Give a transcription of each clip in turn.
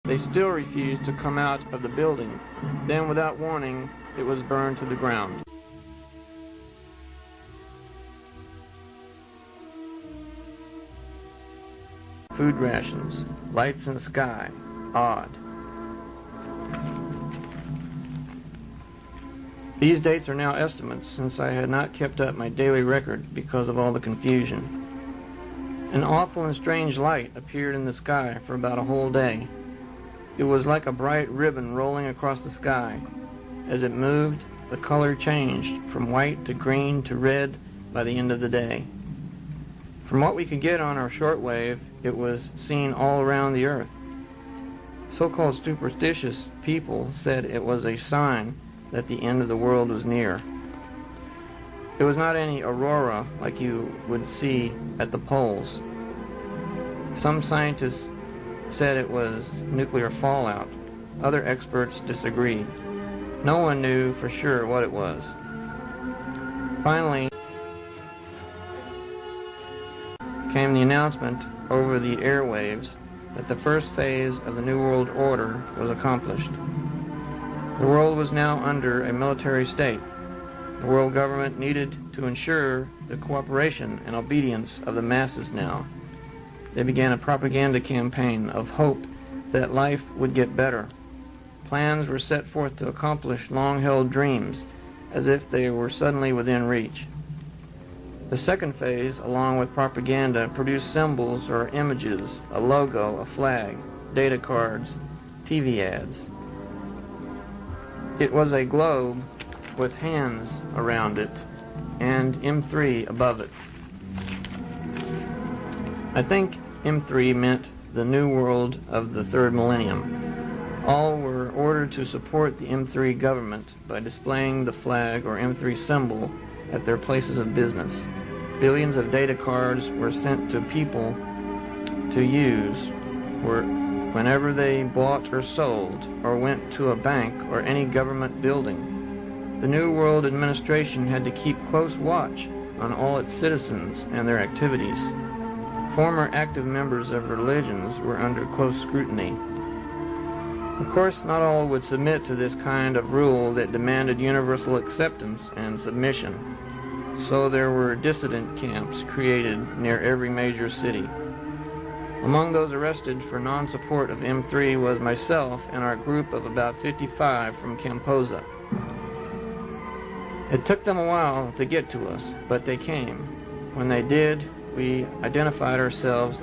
They still refused to come out of the building. Then, without warning, it was burned to the ground. Food rations, lights in the sky, odd. These dates are now estimates, since I had not kept up my daily record because of all the confusion. An awful and strange light appeared in the sky for about a whole day. It was like a bright ribbon rolling across the sky. As it moved, the color changed from white to green to red by the end of the day. From what we could get on our shortwave, it was seen all around the earth. So-called superstitious people said it was a sign that the end of the world was near. It was not any aurora like you would see at the poles. Some scientists said it was nuclear fallout. Other experts disagreed. No one knew for sure what it was. Finally came the announcement over the airwaves that the first phase of the New World Order was accomplished. The world was now under a military state. The world government needed to ensure the cooperation and obedience of the masses now. They began a propaganda campaign of hope that life would get better. Plans were set forth to accomplish long-held dreams, as if they were suddenly within reach. The second phase, along with propaganda, produced symbols or images, a logo, a flag, data cards, TV ads. It was a globe with hands around it and M3 above it. I think M3 meant the new world of the third millennium. All were ordered to support the M3 government by displaying the flag or M3 symbol at their places of business. Billions of data cards were sent to people to use whenever they bought or sold or went to a bank or any government building. The New World Administration had to keep close watch on all its citizens and their activities. Former active members of religions were under close scrutiny. Of course, not all would submit to this kind of rule that demanded universal acceptance and submission. So there were dissident camps created near every major city. Among those arrested for non-support of M3 was myself and our group of about 55 from Camposa. It took them a while to get to us, but they came. When they did, we identified ourselves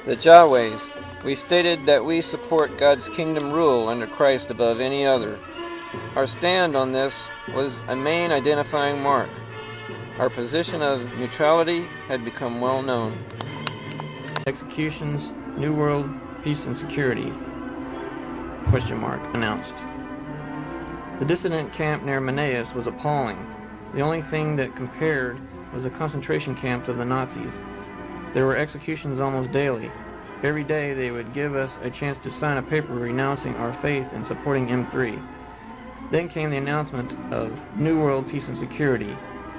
the Jahways. We stated that we support God's kingdom rule under Christ above any other. Our stand on this was a main identifying mark. Our position of neutrality had become well known. Executions, New World, Peace and Security, ? Announced. The dissident camp near Manaus was appalling. The only thing that compared was the concentration camps of the Nazis. There were executions almost daily. Every day they would give us a chance to sign a paper renouncing our faith and supporting M3. Then came the announcement of New World Peace and Security.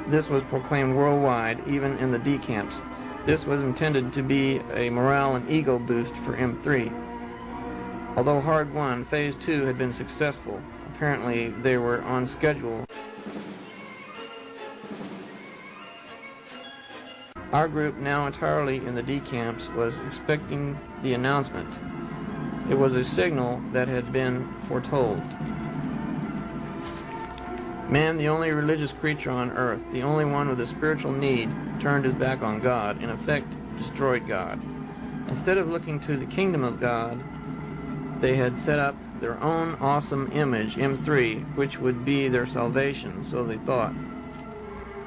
This was proclaimed worldwide, even in the D camps. This was intended to be a morale and ego boost for M3. Although hard won, Phase 2 had been successful. Apparently they were on schedule. Our group, now entirely in the D camps, was expecting the announcement. It was a signal that had been foretold. Man, the only religious creature on earth, the only one with a spiritual need, turned his back on God, in effect destroyed God. Instead of looking to the kingdom of God, they had set up their own awesome image, M3, which would be their salvation, so they thought.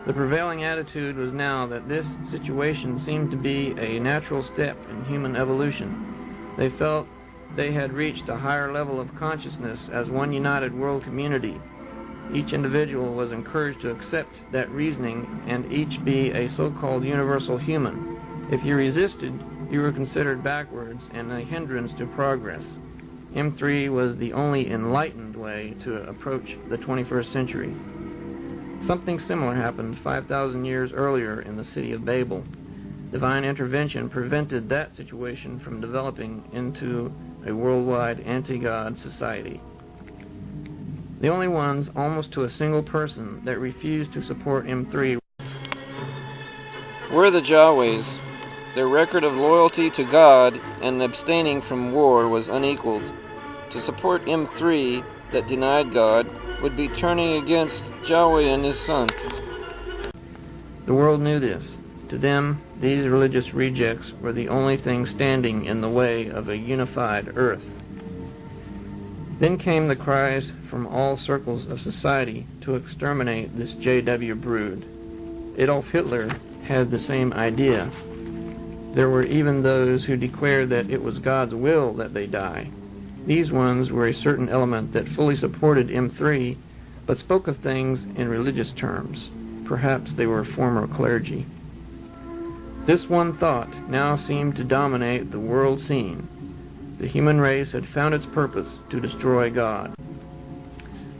The prevailing attitude was now that this situation seemed to be a natural step in human evolution. They felt they had reached a higher level of consciousness as one united world community. Each individual was encouraged to accept that reasoning and each be a so-called universal human. If you resisted, you were considered backwards and a hindrance to progress. M3 was the only enlightened way to approach the 21st century. Something similar happened 5,000 years earlier in the city of Babel. Divine intervention prevented that situation from developing into a worldwide anti-God society. The only ones, almost to a single person, that refused to support M3 were the Jaways. Their record of loyalty to God and abstaining from war was unequaled. To support M3 that denied God would be turning against Yahweh and his Son. The world knew this. To them, these religious rejects were the only thing standing in the way of a unified earth. Then came the cries from all circles of society to exterminate this JW brood. Adolf Hitler had the same idea. There were even those who declared that it was God's will that they die. These ones were a certain element that fully supported M3, but spoke of things in religious terms. Perhaps they were former clergy. This one thought now seemed to dominate the world scene. The human race had found its purpose to destroy God.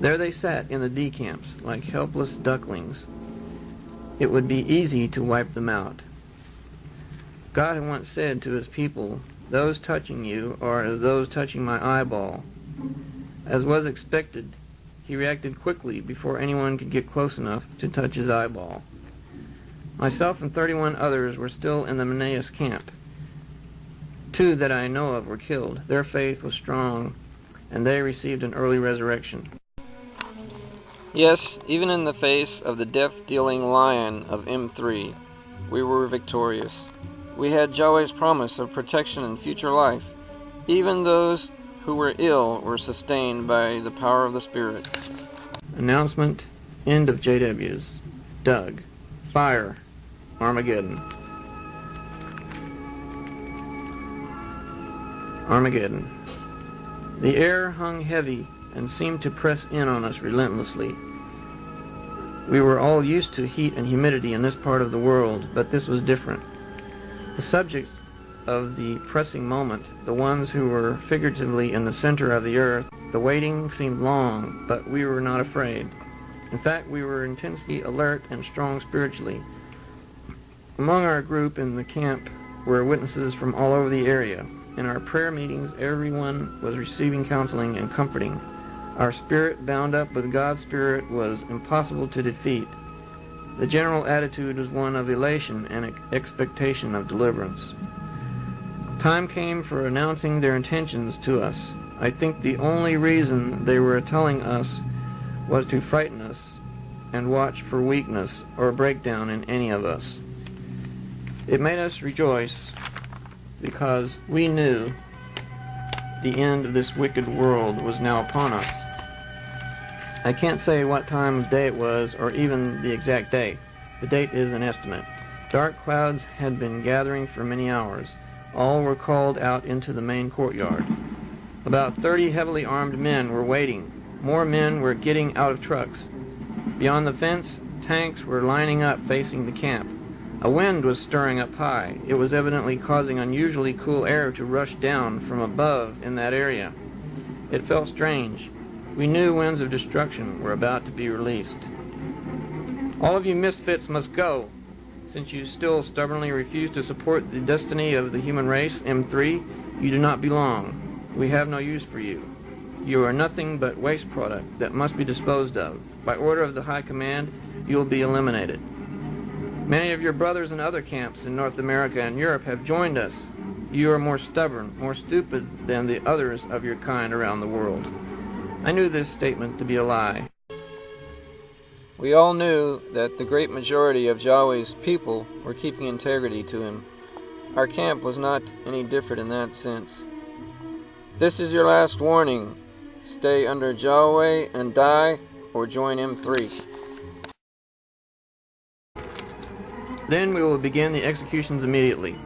There they sat in the D camps like helpless ducklings. It would be easy to wipe them out. God had once said to his people, "Those touching you are as those touching my eyeball." As was expected, he reacted quickly before anyone could get close enough to touch his eyeball. Myself and 31 others were still in the Menaeus camp. 2 that I know of were killed. Their faith was strong, and they received an early resurrection. Yes, even in the face of the death-dealing lion of M3, we were victorious. We had Yahweh's promise of protection and future life. Even those who were ill were sustained by the power of the Spirit. Announcement, end of JWs. Doug. Fire. Armageddon. Armageddon. The air hung heavy and seemed to press in on us relentlessly. We were all used to heat and humidity in this part of the world, but this was different. The subjects of the pressing moment, the ones who were figuratively in the center of the earth, the waiting seemed long, but we were not afraid. In fact, we were intensely alert and strong spiritually. Among our group in the camp were witnesses from all over the area. In our prayer meetings, everyone was receiving counseling and comforting. Our spirit, bound up with God's Spirit, was impossible to defeat. The general attitude was one of elation and expectation of deliverance. Time came for announcing their intentions to us. I think the only reason they were telling us was to frighten us and watch for weakness or breakdown in any of us. It made us rejoice because we knew the end of this wicked world was now upon us. I can't say what time of day it was or even the exact date. The date is an estimate. Dark clouds had been gathering for many hours. All were called out into the main courtyard. About 30 heavily armed men were waiting. More men were getting out of trucks. Beyond the fence, tanks were lining up facing the camp. A wind was stirring up high. It was evidently causing unusually cool air to rush down from above in that area. It felt strange. We knew winds of destruction were about to be released. All of you misfits must go. Since you still stubbornly refuse to support the destiny of the human race, M3, you do not belong. We have no use for you. You are nothing but waste product that must be disposed of. By order of the High Command, you will be eliminated. Many of your brothers in other camps in North America and Europe have joined us. You are more stubborn, more stupid than the others of your kind around the world. I knew this statement to be a lie. We all knew that the great majority of Yahweh's people were keeping integrity to him. Our camp was not any different in that sense. This is your last warning. Stay under Yahweh and die, or join M3. Then we will begin the executions immediately.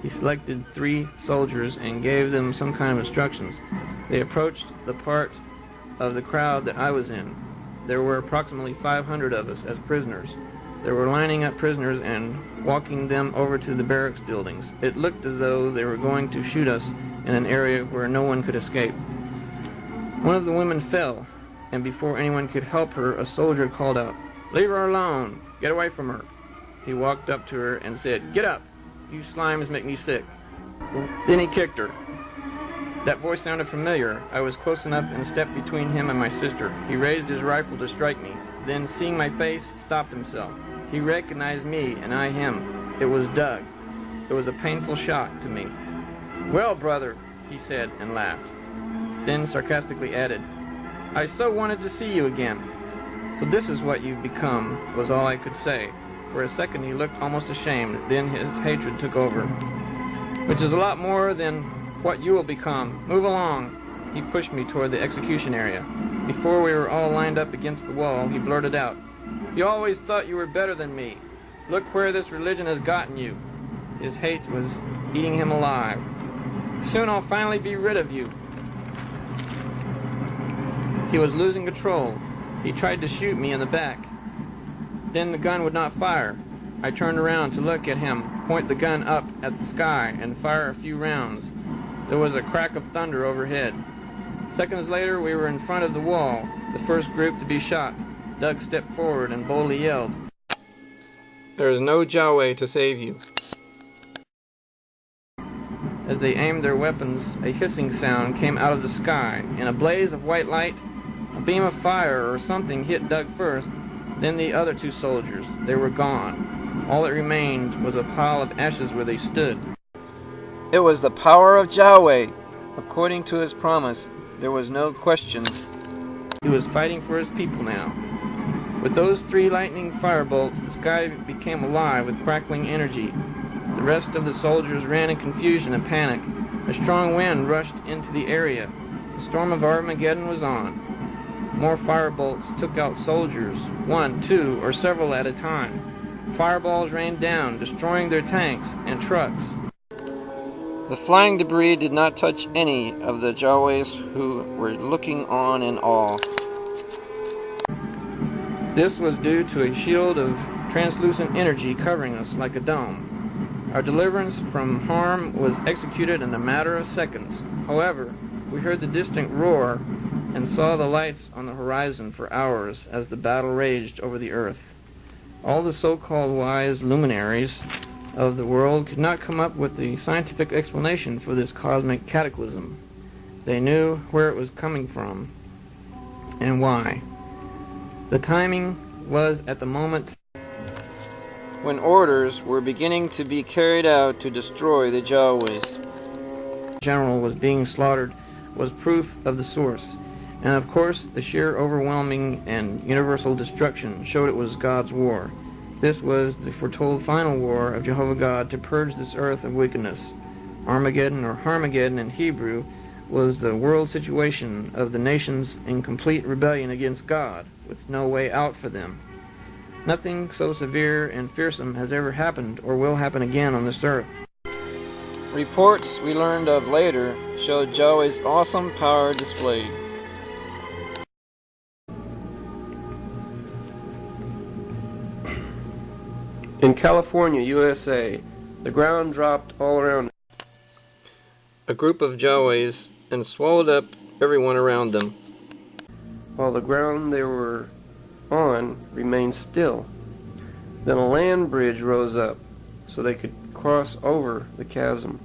He selected 3 soldiers and gave them some kind of instructions. They approached the part of the crowd that I was in. There were approximately 500 of us as prisoners. They were lining up prisoners and walking them over to the barracks buildings. It looked as though they were going to shoot us in an area where no one could escape. One of the women fell, and before anyone could help her, a soldier called out, "Leave her alone! Get away from her!" He walked up to her and said, "Get up! You slimes make me sick." Then he kicked her. That voice sounded familiar. I was close enough and stepped between him and my sister. He raised his rifle to strike me, then, seeing my face, stopped himself. He recognized me, and I him. It was Doug. It was a painful shock to me. "Well, brother," he said, and laughed. Then sarcastically added, "I so wanted to see you again." "So this is what you've become," was all I could say. For a second he looked almost ashamed, then his hatred took over. "Which is a lot more than what you will become. Move along." He pushed me toward the execution area. Before we were all lined up against the wall, he blurted out, "You always thought you were better than me. Look where this religion has gotten you." His hate was eating him alive. "Soon I'll finally be rid of you." He was losing control. He tried to shoot me in the back. Then the gun would not fire. I turned around to look at him, point the gun up at the sky, and fire a few rounds. There was a crack of thunder overhead. Seconds later, we were in front of the wall, the first group to be shot. Doug stepped forward and boldly yelled, "There is no Yahweh to save you." As they aimed their weapons, a hissing sound came out of the sky. In a blaze of white light, a beam of fire or something hit Doug first, then the other two soldiers. They were gone. All that remained was a pile of ashes where they stood. It was the power of Yahweh. According to his promise, there was no question. He was fighting for his people now. With those 3 lightning firebolts, the sky became alive with crackling energy. The rest of the soldiers ran in confusion and panic. A strong wind rushed into the area. The storm of Armageddon was on. More firebolts took out soldiers, 1, 2, or several at a time. Fireballs rained down, destroying their tanks and trucks. The flying debris did not touch any of the Yahwehs who were looking on in awe. This was due to a shield of translucent energy covering us like a dome. Our deliverance from harm was executed in a matter of seconds. However, we heard the distant roar and saw the lights on the horizon for hours as the battle raged over the earth. All the so-called wise luminaries of the world could not come up with the scientific explanation for this cosmic cataclysm. They knew where it was coming from and why. The timing was at the moment when orders were beginning to be carried out to destroy the Yahwehs. The general was being slaughtered was proof of the source. And of course, the sheer overwhelming and universal destruction showed it was God's war. This was the foretold final war of Jehovah God to purge this earth of wickedness. Armageddon, or Harmageddon in Hebrew, was the world situation of the nations in complete rebellion against God, with no way out for them. Nothing so severe and fearsome has ever happened or will happen again on this earth. Reports we learned of later showed Yahweh's awesome power displayed. In California, USA, the ground dropped all around. A group of Yahwehs and swallowed up everyone around them, while the ground they were on remained still. Then a land bridge rose up so they could cross over the chasm.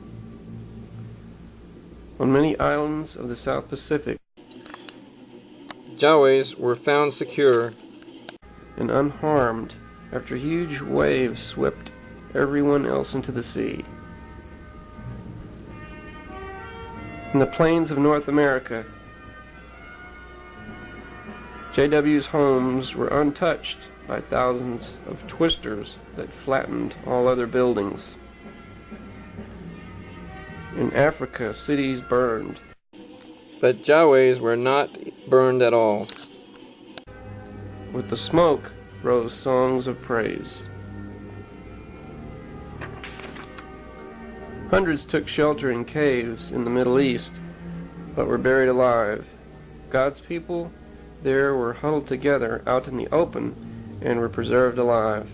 On many islands of the South Pacific, Yahwehs were found secure and unharmed after huge waves swept everyone else into the sea. In the plains of North America, JW's homes were untouched by thousands of twisters that flattened all other buildings. In Africa, cities burned, but Yahwehs were not burned at all. With the smoke rose songs of praise. Hundreds took shelter in caves in the Middle East, but were buried alive. God's people there were huddled together out in the open and were preserved alive.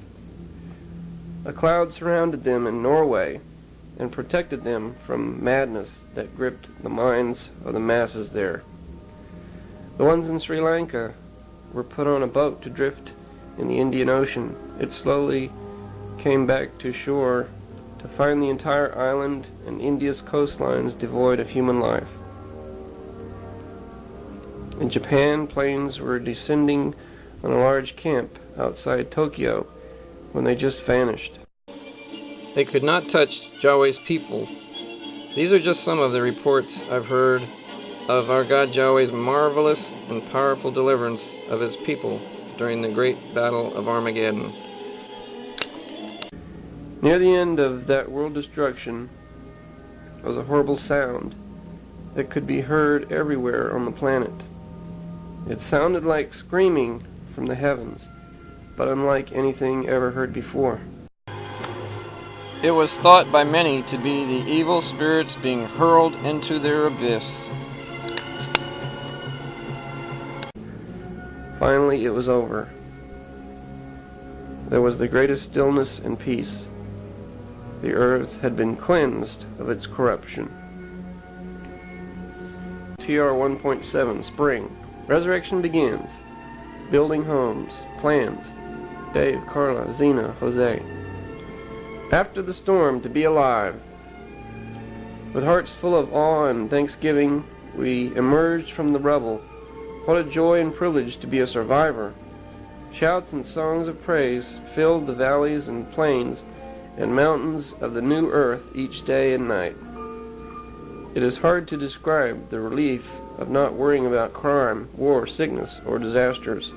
A cloud surrounded them in Norway and protected them from madness that gripped the minds of the masses there. The ones in Sri Lanka were put on a boat to drift in the Indian Ocean. It slowly came back to shore to find the entire island and India's coastlines devoid of human life. In Japan, planes were descending on a large camp outside Tokyo when they just vanished. They could not touch Yahweh's people. These are just some of the reports I've heard of our God Yahweh's marvelous and powerful deliverance of his people during the great battle of Armageddon. Near the end of that world destruction was a horrible sound that could be heard everywhere on the planet. It sounded like screaming from the heavens, but unlike anything ever heard before. It was thought by many to be the evil spirits being hurled into their abyss. Finally, it was over. There was the greatest stillness and peace. The earth had been cleansed of its corruption. TR 1.7 Spring. Resurrection begins. Building homes. Plans. Dave, Carla, Zena, Jose. After the storm, to be alive. With hearts full of awe and thanksgiving, we emerged from the rubble. What a joy and privilege to be a survivor. Shouts and songs of praise filled the valleys and plains and mountains of the new earth each day and night. It is hard to describe the relief of not worrying about crime, war, sickness, or disasters.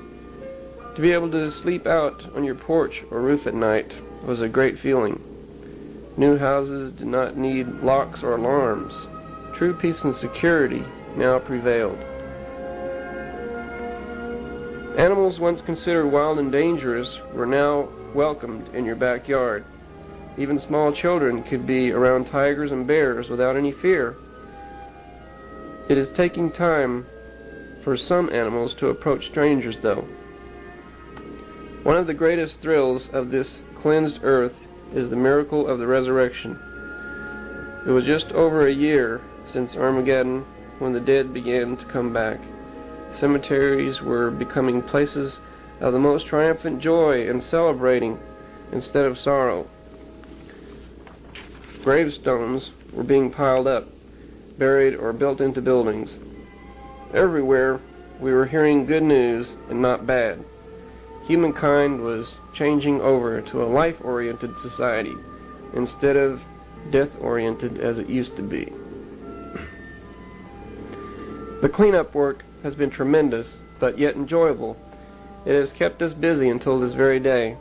To be able to sleep out on your porch or roof at night was a great feeling. New houses did not need locks or alarms. True peace and security now prevailed. Animals once considered wild and dangerous were now welcomed in your backyard. Even small children could be around tigers and bears without any fear. It is taking time for some animals to approach strangers, though. One of the greatest thrills of this cleansed earth is the miracle of the resurrection. It was just over a year since Armageddon when the dead began to come back. Cemeteries were becoming places of the most triumphant joy and celebrating instead of sorrow. Gravestones were being piled up, buried, or built into buildings. Everywhere we were hearing good news and not bad. Humankind was changing over to a life-oriented society instead of death-oriented as it used to be. The cleanup work has been tremendous, but yet enjoyable. It has kept us busy until this very day.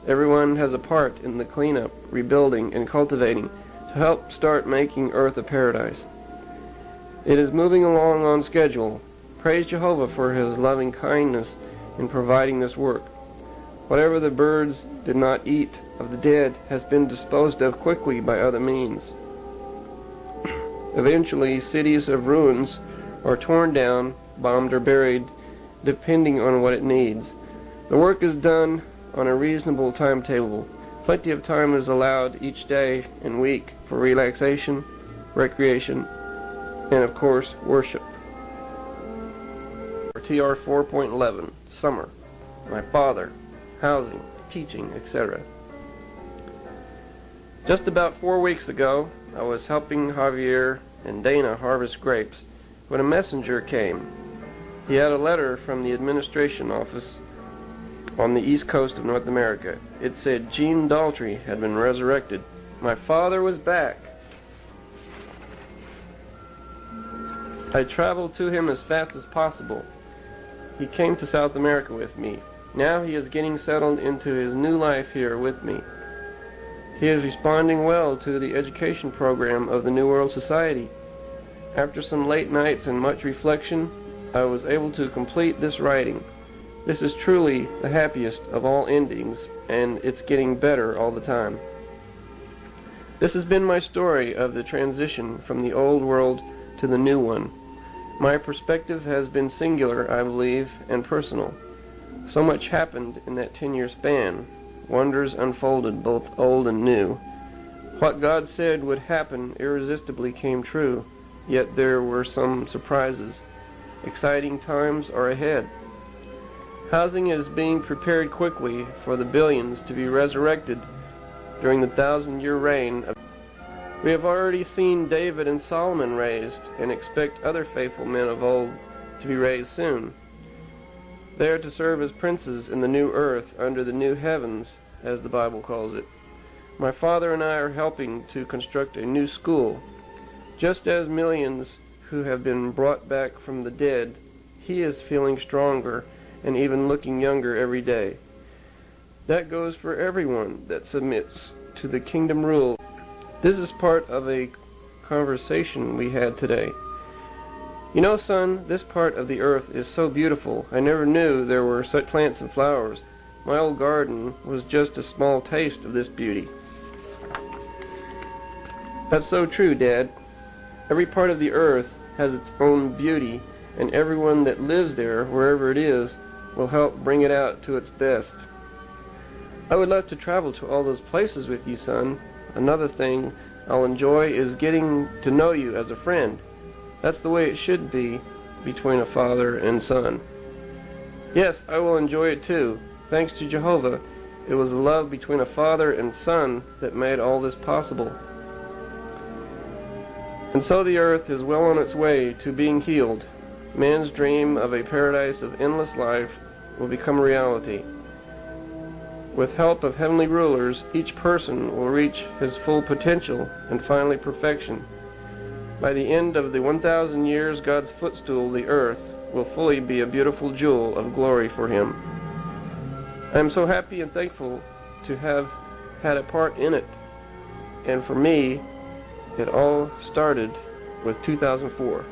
Everyone has a part in the cleanup, rebuilding, and cultivating to help start making Earth a paradise. It is moving along on schedule. Praise Jehovah for his loving kindness in providing this work. Whatever the birds did not eat of the dead has been disposed of quickly by other means. Eventually, cities of ruins are torn down, bombed, or buried, depending on what it needs. The work is done on a reasonable timetable. Plenty of time is allowed each day and week for relaxation, recreation, and of course, worship. TR 4.11 Summer. My father. Housing, teaching, etc. Just about 4 weeks ago, I was helping Javier and Dana harvest grapes when a messenger came. He had a letter from the administration office on the east coast of North America. It said Gene Daltrey had been resurrected. My father was back. I traveled to him as fast as possible. He came to South America with me. Now he is getting settled into his new life here with me. He is responding well to the education program of the New World Society. After some late nights and much reflection, I was able to complete this writing. This is truly the happiest of all endings, and it's getting better all the time. This has been my story of the transition from the old world to the new one. My perspective has been singular, I believe, and personal. So much happened in that 10-year span. Wonders unfolded, both old and new. What God said would happen irresistibly came true, yet there were some surprises. Exciting times are ahead. Housing is being prepared quickly for the billions to be resurrected during the 1,000-year reign of. We have already seen David and Solomon raised, and expect other faithful men of old to be raised soon. They are to serve as princes in the new earth under the new heavens, as the Bible calls it. My father and I are helping to construct a new school. Just as millions who have been brought back from the dead, he is feeling stronger and even looking younger every day. That goes for everyone that submits to the kingdom rule. This is part of a conversation we had today. You know, son, this part of the earth is so beautiful. I never knew there were such plants and flowers. My old garden was just a small taste of this beauty. That's so true, Dad. Every part of the earth has its own beauty, and everyone that lives there, wherever it is, will help bring it out to its best. I would love to travel to all those places with you, son. Another thing I'll enjoy is getting to know you as a friend. That's the way it should be between a father and son. Yes, I will enjoy it too. Thanks to Jehovah, it was the love between a father and son that made all this possible. And so the earth is well on its way to being healed. Man's dream of a paradise of endless life will become reality. With help of heavenly rulers, each person will reach his full potential and finally perfection. By the end of the 1,000 years, God's footstool, the earth, will fully be a beautiful jewel of glory for him. I am so happy and thankful to have had a part in it. And for me, it all started with 2004.